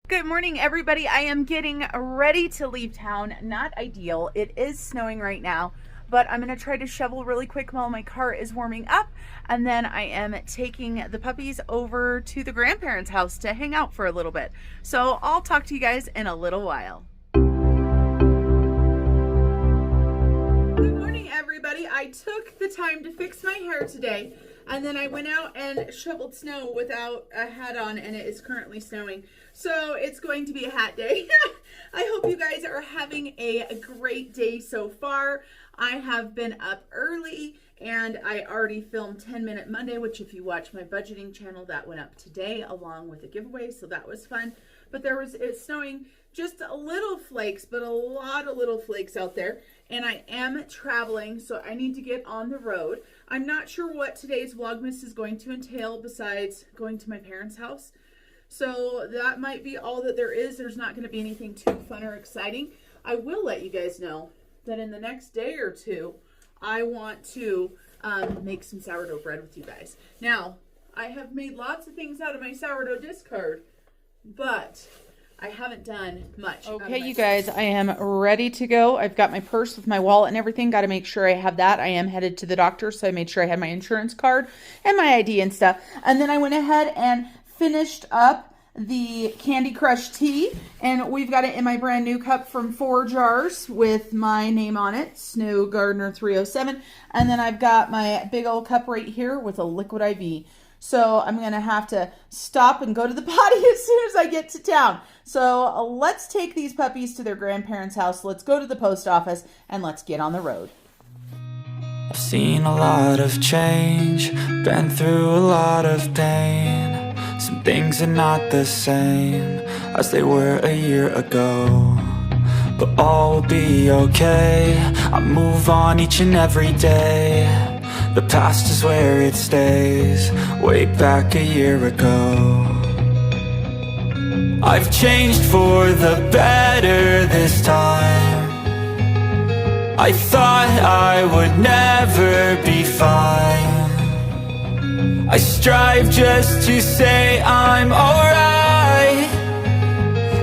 Good morning, everybody. I am getting ready to leave town. Not ideal. It is snowing right now, but I'm going to try to shovel really quick while my car is warming up. And then I am taking the puppies over to the grandparents' house to hang out for a little bit. So I'll talk to you guys in a little while. Good morning, everybody. I took the time to fix my hair today, and then I went out and shoveled snow without a hat on, and it is currently snowing. So it's going to be a hat day. I hope you guys are having a great day so far. I have been up early and I already filmed 10-Minute Monday, which if you watch my budgeting channel, that went up today along with a giveaway. So that was fun. But it's snowing just a little flakes, but a lot of little flakes out there. And I am traveling, so I need to get on the road. I'm not sure what today's Vlogmas is going to entail besides going to my parents' house. So that might be all that there is. There's not going to be anything too fun or exciting. I will let you guys know that in the next day or two, I want to make some sourdough bread with you guys. Now, I have made lots of things out of my sourdough discard, but I haven't done much. Okay, you guys, I am ready to go. I've got my purse with my wallet and everything. Got to make sure I have that. I am headed to the doctor, so I made sure I had my insurance card and my ID and stuff. And then I went ahead and finished up the Candy Crush tea, and we've got it in my brand new cup from 4 Jars with my name on it, Snow Gardener 307. And then I've got my big old cup right here with a liquid IV. So I'm going to have to stop and go to the potty as soon as I get to town. So let's take these puppies to their grandparents' house. Let's go to the post office and let's get on the road. I've seen a lot of change, been through a lot of pain. Some things are not the same as they were a year ago, but all will be okay. I move on each and every day. The past is where it stays, way back a year ago. I've changed for the better this time. I thought I would never be fine. I strive just to say I'm alright,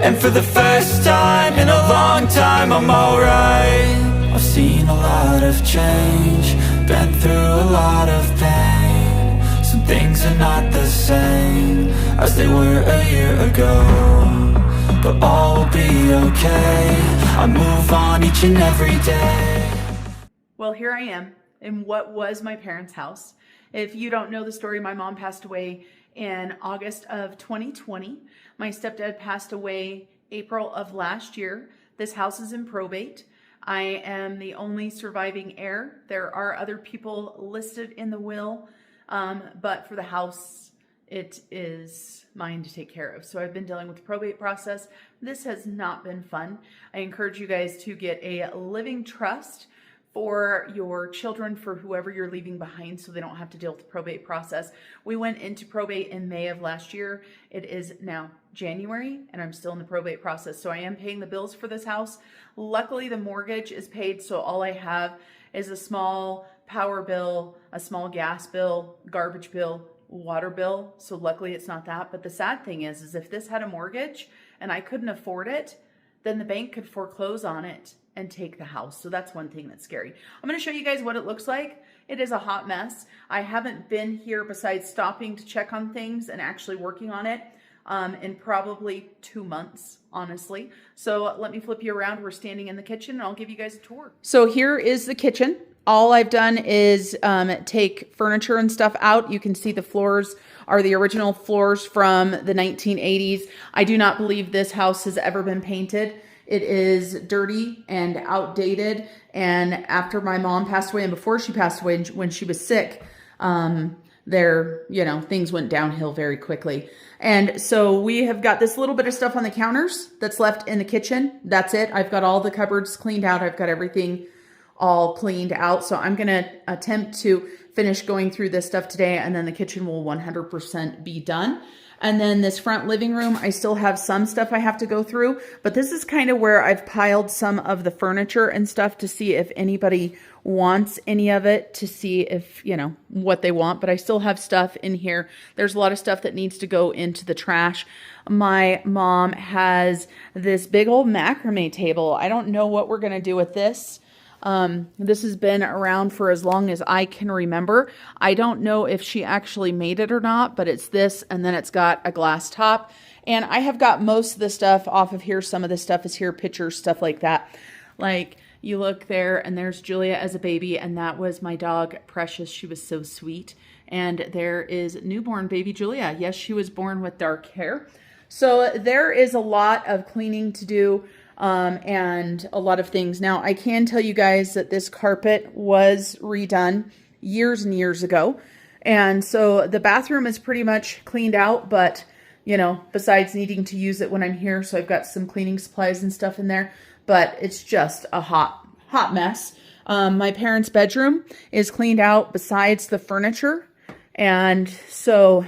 and for the first time in a long time I'm alright. I've seen a lot of change, been through a lot of pain. Some things are not the same as they were a year ago, but all will be okay. I move on each and every day. Well, here I am in what was my parents' house. If you don't know the story, my mom passed away in August of 2020. My stepdad passed away April of last year. This house is in probate. I am the only surviving heir. There are other people listed in the will, but for the house, it is mine to take care of. So I've been dealing with the probate process. This has not been fun. I encourage you guys to get a living trust for your children, for whoever you're leaving behind, so they don't have to deal with the probate process. We went into probate in May of last year. It is now January, and I'm still in the probate process. So I am paying the bills for this house. Luckily, the mortgage is paid, so all I have is a small power bill, a small gas bill, garbage bill, water bill. So luckily it's not that. But the sad thing is if this had a mortgage and I couldn't afford it, then the bank could foreclose on it and take the house. So that's one thing that's scary. I'm going to show you guys what it looks like. It is a hot mess. I haven't been here besides stopping to check on things and actually working on it in probably 2 months, honestly. So let me flip you around. We're standing in the kitchen and I'll give you guys a tour. So here is the kitchen. All I've done is take furniture and stuff out. You can see the floors are the original floors from the 1980s. I do not believe this house has ever been painted. It is dirty and outdated. And after my mom passed away and before she passed away when she was sick, things went downhill very quickly. And so we have got this little bit of stuff on the counters that's left in the kitchen. That's it. I've got all the cupboards cleaned out. I've got everything all cleaned out. So I'm going to attempt to finish going through this stuff today, and then the kitchen will 100% be done. And then this front living room, I still have some stuff I have to go through, but this is kind of where I've piled some of the furniture and stuff to see if anybody wants any of it, to see if, you know, what they want. But I still have stuff in here. There's a lot of stuff that needs to go into the trash. My mom has this big old macrame table. I don't know what we're going to do with this. This has been around for as long as I can remember. I don't know if she actually made it or not, but it's this, and then it's got a glass top. And I have got most of the stuff off of here. Some of the stuff is here, pictures, stuff like that. Like, you look there, and there's Julia as a baby, and that was my dog, Precious. She was so sweet. And there is newborn baby Julia. Yes, she was born with dark hair. So there is a lot of cleaning to do. And a lot of things. Now, I can tell you guys that this carpet was redone years and years ago. And so the bathroom is pretty much cleaned out, but, you know, besides needing to use it when I'm here. So I've got some cleaning supplies and stuff in there, but it's just a hot mess. My parents' bedroom is cleaned out besides the furniture. And so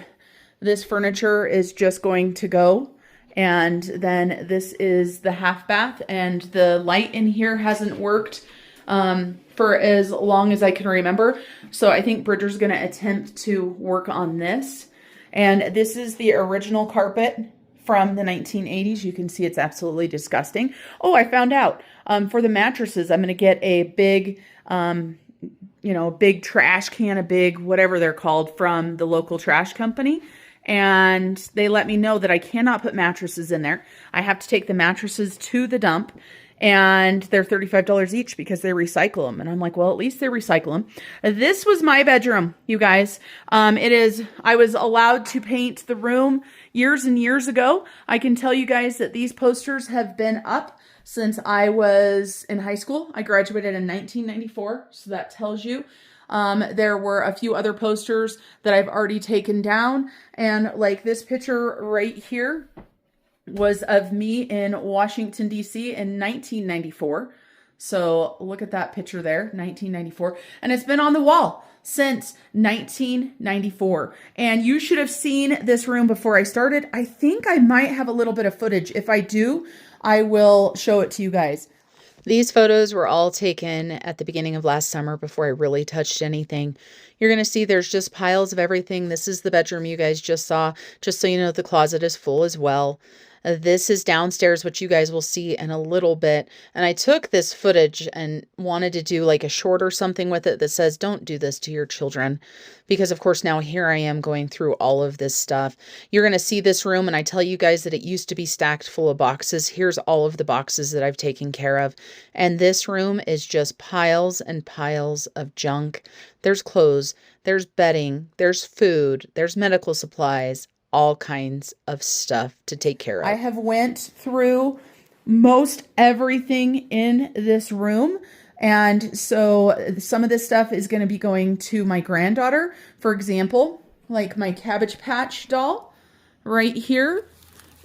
this furniture is just going to go. And then this is the half bath, and the light in here hasn't worked for as long as I can remember. So I think Bridger's going to attempt to work on this. And this is the original carpet from the 1980s. You can see it's absolutely disgusting. Oh, I found out for the mattresses, I'm going to get a big, you know, big trash can, a big whatever they're called from the local trash company. And they let me know that I cannot put mattresses in there. I have to take the mattresses to the dump, and they're $35 each because they recycle them. And I'm like, well, at least they recycle them. This was my bedroom, you guys. I was allowed to paint the room years and years ago. I can tell you guys that these posters have been up since I was in high school. I graduated in 1994, so that tells you. There were a few other posters that I've already taken down, and like this picture right here was of me in Washington, D.C. in 1994. So look at that picture there, 1994, and it's been on the wall since 1994. And you should have seen this room before I started. I think I might have a little bit of footage. If I do, I will show it to you guys. These photos were all taken at the beginning of last summer before I really touched anything. You're going to see there's just piles of everything. This is the bedroom you guys just saw, just so you know the closet is full as well. This is downstairs, which you guys will see in a little bit. And I took this footage and wanted to do like a short or something with it that says, don't do this to your children. Because of course, now here I am going through all of this stuff. You're going to see this room, and I tell you guys that it used to be stacked full of boxes. Here's all of the boxes that I've taken care of. And this room is just piles and piles of junk. There's clothes, there's bedding, there's food, there's medical supplies, all kinds of stuff to take care of. I have went through most everything in this room. And so some of this stuff is going to be going to my granddaughter. For example, like my Cabbage Patch doll right here.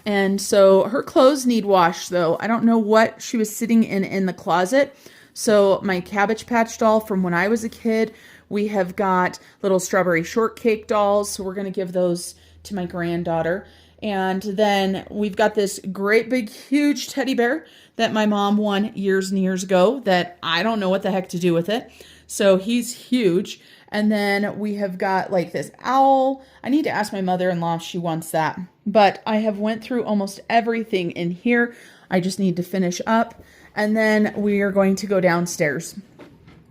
And so her clothes need washed though. I don't know what she was sitting in the closet. So my Cabbage Patch doll from when I was a kid, we have got little strawberry shortcake dolls. So we're going to give those to my granddaughter. And then we've got this great big huge teddy bear that my mom won years and years ago that I don't know what the heck to do with it. So he's huge. And then we have got like this owl. I need to ask my mother-in-law if she wants that. But I have went through almost everything in here. I just need to finish up. And then we are going to go downstairs.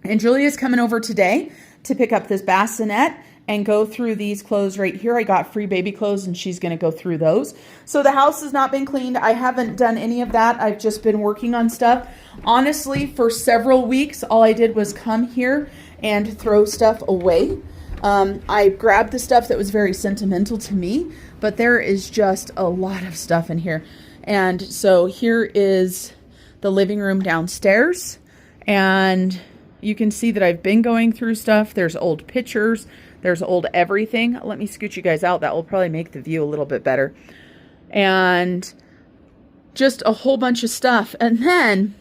And Julia's coming over today to pick up this bassinet and go through these clothes right here. I got free baby clothes, and she's going to go through those. So the house has not been cleaned. I haven't done any of that. I've just been working on stuff. Honestly, for several weeks, all I did was come here and throw stuff away. I grabbed the stuff that was very sentimental to me, but there is just a lot of stuff in here. And so here is the living room downstairs, and you can see that I've been going through stuff. There's old pictures. There's old everything. Let me scoot you guys out. That will probably make the view a little bit better. And just a whole bunch of stuff. And then,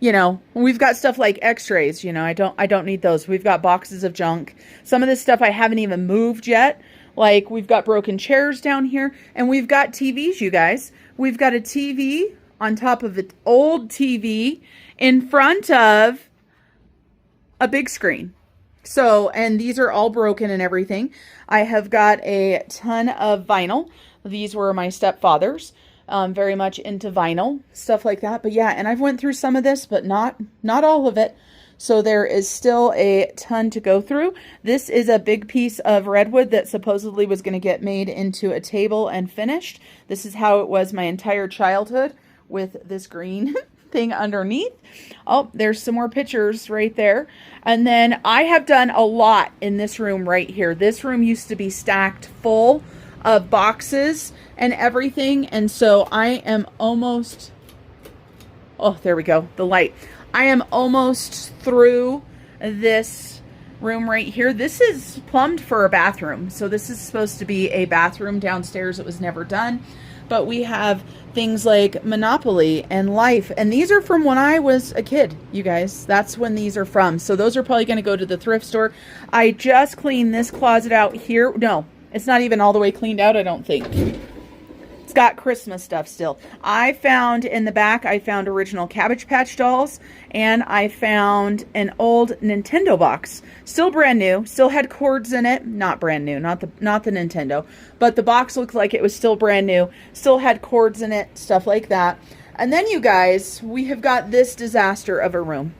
you know, we've got stuff like x-rays. You know, I don't need those. We've got boxes of junk. Some of this stuff I haven't even moved yet. Like, we've got broken chairs down here, and we've got TVs, you guys. We've got a TV on top of an old TV in front of a big screen. So, and these are all broken and everything. I have got a ton of vinyl. These were my stepfather's. Very much into vinyl, stuff like that. But yeah, and I've went through some of this, but not all of it. So there is still a ton to go through. This is a big piece of redwood that supposedly was going to get made into a table and finished. This is how it was my entire childhood with this green thing underneath. Oh, there's some more pictures right there. And then I have done a lot in this room right here. This room used to be stacked full of boxes and everything. And so I am almost, oh, there we go, the light. I am almost through this room right here. This is plumbed for a bathroom. So this is supposed to be a bathroom downstairs. It was never done. But we have things like Monopoly and Life. And these are from when I was a kid, you guys. That's when these are from. So those are probably going to go to the thrift store. I just cleaned this closet out here. No, it's not even all the way cleaned out, I don't think. It's got Christmas stuff still. I found in the back, I found original Cabbage Patch dolls, and I found an old Nintendo box. Still brand new, still had cords in it. Not brand new, not the Nintendo, but the box looked like it was still brand new. Still had cords in it, stuff like that. And then you guys, we have got this disaster of a room.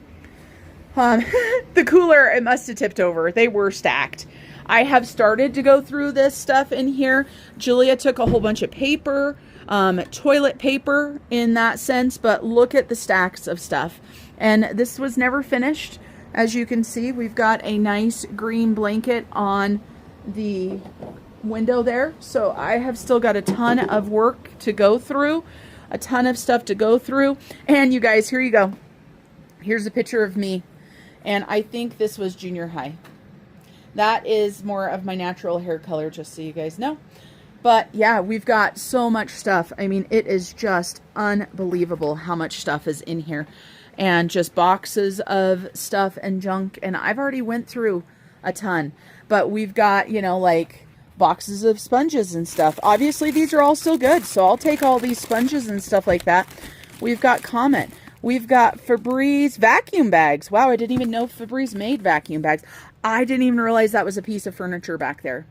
The cooler, it must have tipped over. They were stacked. I have started to go through this stuff in here. Julia took a whole bunch of paper, toilet paper in that sense, but look at the stacks of stuff. And this was never finished. As you can see, we've got a nice green blanket on the window there. So I have still got a ton of work to go through, a ton of stuff to go through. And you guys, here you go. Here's a picture of me. And I think this was junior high. That is more of my natural hair color, just so you guys know. But yeah, we've got so much stuff. I mean, it is just unbelievable how much stuff is in here. And just boxes of stuff and junk. And I've already went through a ton. But we've got, you know, like boxes of sponges and stuff. Obviously, these are all still good. So I'll take all these sponges and stuff like that. We've got Comet. We've got Febreze vacuum bags. Wow, I didn't even know Febreze made vacuum bags. I didn't even realize that was a piece of furniture back there.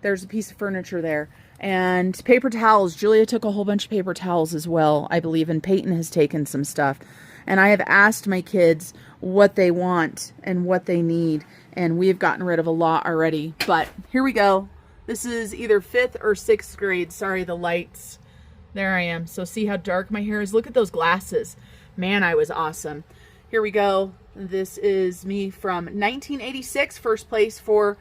There's a piece of furniture there. And paper towels. Julia took a whole bunch of paper towels as well, I believe. And Peyton has taken some stuff. And I have asked my kids what they want and what they need. And we have gotten rid of a lot already. But here we go. This is either 5th or 6th grade. Sorry, the lights. There I am. So see how dark my hair is? Look at those glasses. Man, I was awesome. Here we go. This is me from 1986, first place for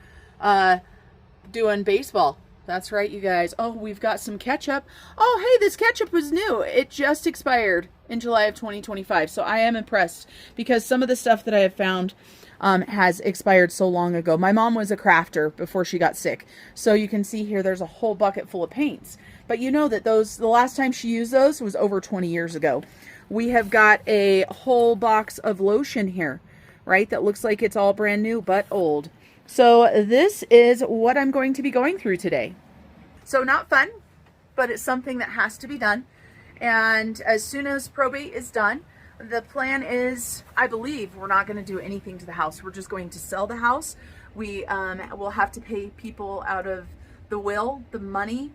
doing baseball. That's right, you guys. Oh, we've got some ketchup. Oh, hey, this ketchup was new. It just expired in July of 2025. So I am impressed because some of the stuff that I have found has expired so long ago. My mom was a crafter before she got sick. So you can see here there's a whole bucket full of paints. But you know that the last time she used those was over 20 years ago. We have got a whole box of lotion here, right? That looks like it's all brand new, but old. So this is what I'm going to be going through today. So not fun, but it's something that has to be done. And as soon as probate is done, the plan is, I believe, we're not going to do anything to the house. We're just going to sell the house. We will have to pay people out of the will, the money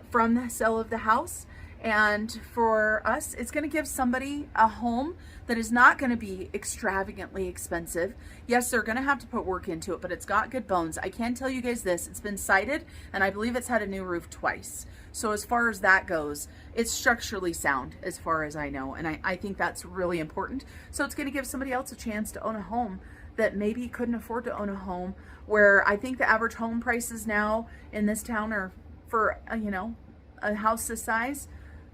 from the sale of the house. And for us, it's going to give somebody a home that is not going to be extravagantly expensive. Yes, they're going to have to put work into it, but it's got good bones. I can tell you guys this, it's been sided, and I believe it's had a new roof twice. So as far as that goes, it's structurally sound as far as I know. And I think that's really important. So it's going to give somebody else a chance to own a home that maybe couldn't afford to own a home, where I think the average home prices now in this town are for, you know, a house this size,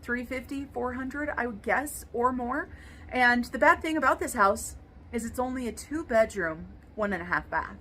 $350, $400, I would guess, or more. And the bad thing about this house is it's only a 2-bedroom, 1.5 bath.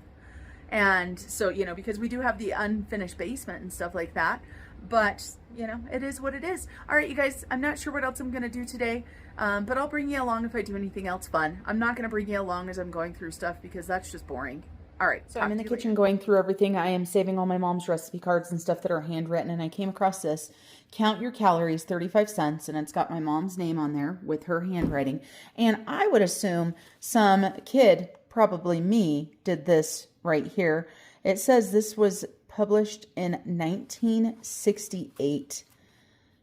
And so, you know, because we do have the unfinished basement and stuff like that, but you know, it is what it is. All right, you guys, I'm not sure what else I'm going to do today, but I'll bring you along if I do anything else fun. I'm not going to bring you along as I'm going through stuff because that's just boring. All right. So I'm in the kitchen going through everything. I am saving all my mom's recipe cards and stuff that are handwritten. And I came across this, count your calories, 35 cents. And it's got my mom's name on there with her handwriting. And I would assume some kid, probably me, did this right here. It says this was published in 1968.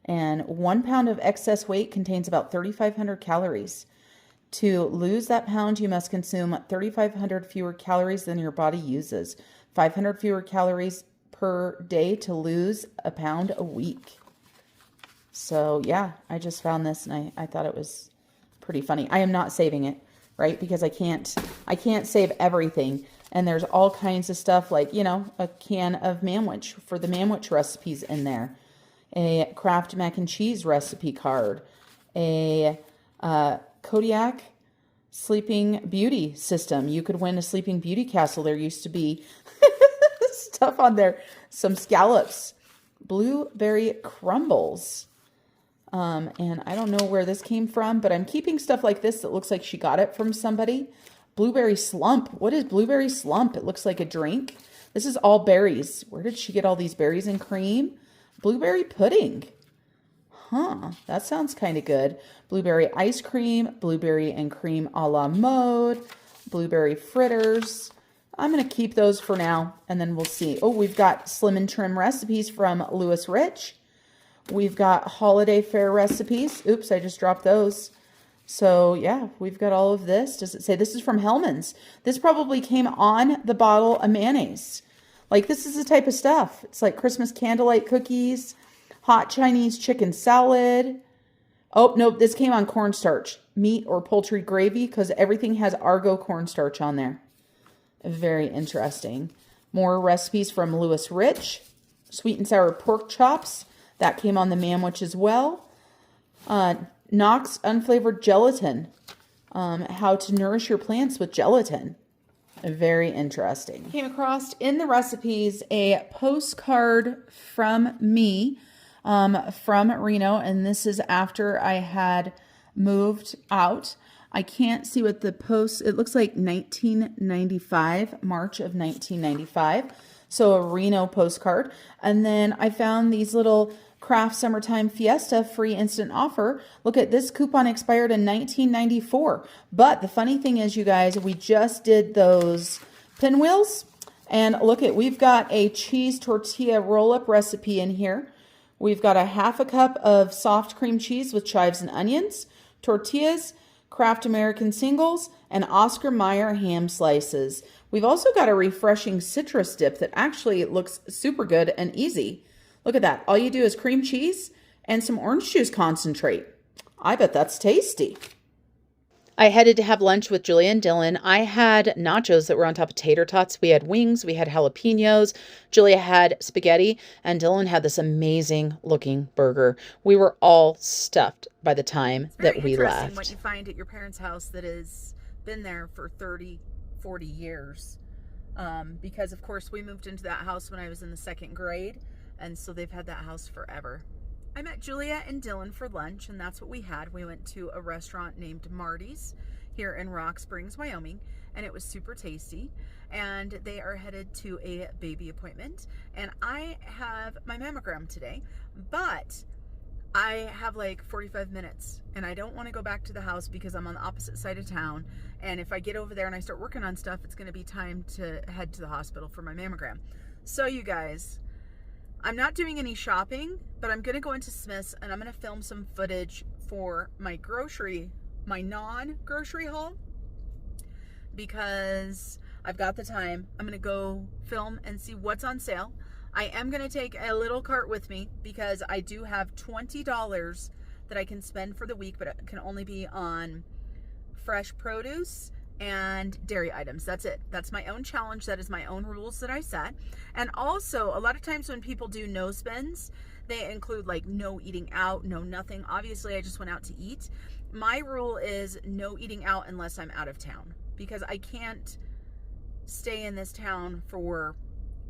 And 1 pound of excess weight contains about 3,500 calories. To lose that pound, you must consume 3,500 fewer calories than your body uses. 500 fewer calories per day to lose a pound a week. So yeah, I just found this and I thought it was pretty funny. I am not saving it, right? Because I can't save everything. And there's all kinds of stuff like, you know, a can of manwich for the manwich recipes in there. A Kraft mac and cheese recipe card. A Kodiak Sleeping Beauty system. You could win a Sleeping Beauty castle. There used to be stuff on there. Some scallops. Blueberry crumbles. And I don't know where this came from, but I'm keeping stuff like this that looks like she got it from somebody. Blueberry slump. What is blueberry slump? It looks like a drink. This is all berries. Where did she get all these berries and cream? Blueberry pudding. Huh, that sounds kind of good. Blueberry ice cream, blueberry and cream a la mode, blueberry fritters. I'm going to keep those for now, and then we'll see. Oh, we've got Slim and Trim recipes from Lewis Rich. We've got holiday fair recipes. Oops, I just dropped those. So yeah, we've got all of this. Does it say this is from Hellman's? This probably came on the bottle of mayonnaise. Like, this is the type of stuff. It's like Christmas candlelight cookies, hot Chinese chicken salad. Oh, no, this came on cornstarch, meat or poultry gravy, because everything has Argo cornstarch on there. Very interesting. More recipes from Lewis Rich. Sweet and sour pork chops. That came on the manwich as well. Knox unflavored gelatin. How to nourish your plants with gelatin. Very interesting. Came across in the recipes a postcard from me from Reno, and this is after I had moved out. I can't see what the post, it looks like 1995, March of 1995. So a Reno postcard. And then I found these little Kraft Summertime Fiesta free instant offer. Look at this, coupon expired in 1994. But the funny thing is, you guys, we just did those pinwheels. And look at, we've got a cheese tortilla roll-up recipe in here. We've got a half a cup of soft cream cheese with chives and onions, tortillas, Kraft American singles, and Oscar Mayer ham slices. We've also got a refreshing citrus dip that actually looks super good and easy. Look at that. All you do is cream cheese and some orange juice concentrate. I bet that's tasty. I headed to have lunch with Julia and Dylan. I had nachos that were on top of tater tots. We had wings. We had jalapenos. Julia had spaghetti. And Dylan had this amazing looking burger. We were all stuffed by the time that we left. What you find at your parents' house that has been there for 30, 40 years. Because, of course, we moved into that house when I was in the 2nd grade. And so they've had that house forever. I met Julia and Dylan for lunch, and that's what we had. We went to a restaurant named Marty's here in Rock Springs, Wyoming, and it was super tasty. And they are headed to a baby appointment. And I have my mammogram today, but I have like 45 minutes, and I don't want to go back to the house because I'm on the opposite side of town. And if I get over there and I start working on stuff, it's going to be time to head to the hospital for my mammogram. So you guys, I'm not doing any shopping, but I'm going to go into Smith's and I'm going to film some footage for my non-grocery haul because I've got the time. I'm going to go film and see what's on sale. I am going to take a little cart with me because I do have $20 that I can spend for the week, but it can only be on fresh produce and dairy items. That's it. That's my own challenge. That is my own rules that I set. And also, a lot of times when people do no spends, they include like no eating out, no nothing. Obviously, I just went out to eat. My rule is no eating out unless I'm out of town because I can't stay in this town for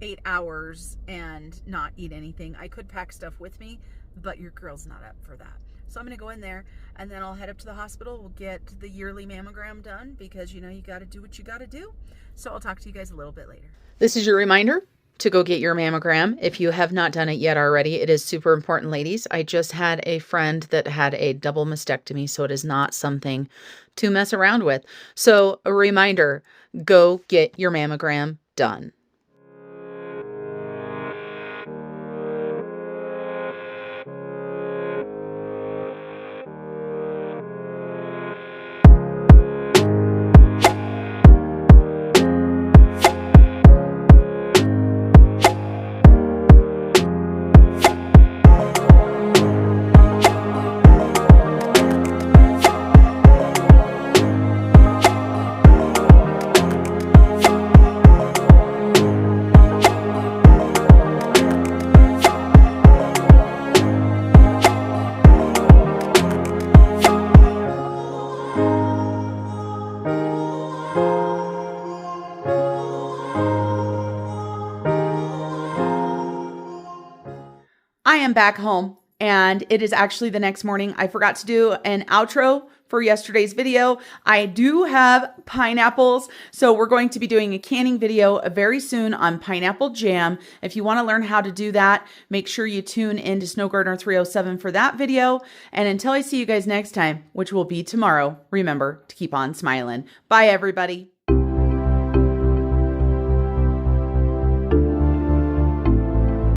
8 hours and not eat anything. I could pack stuff with me, but your girl's not up for that. So I'm going to go in there and then I'll head up to the hospital. We'll get the yearly mammogram done because, you know, you got to do what you got to do. So I'll talk to you guys a little bit later. This is your reminder to go get your mammogram. If you have not done it yet already, it is super important, ladies. I just had a friend that had a double mastectomy, so it is not something to mess around with. So a reminder, go get your mammogram done. I am back home and it is actually the next morning. I forgot to do an outro for yesterday's video. I do have pineapples, so we're going to be doing a canning video very soon on pineapple jam. If you want to learn how to do that, make sure you tune into Snow Gardener 307 for that video. And until I see you guys next time, which will be tomorrow, remember to keep on smiling. Bye, everybody.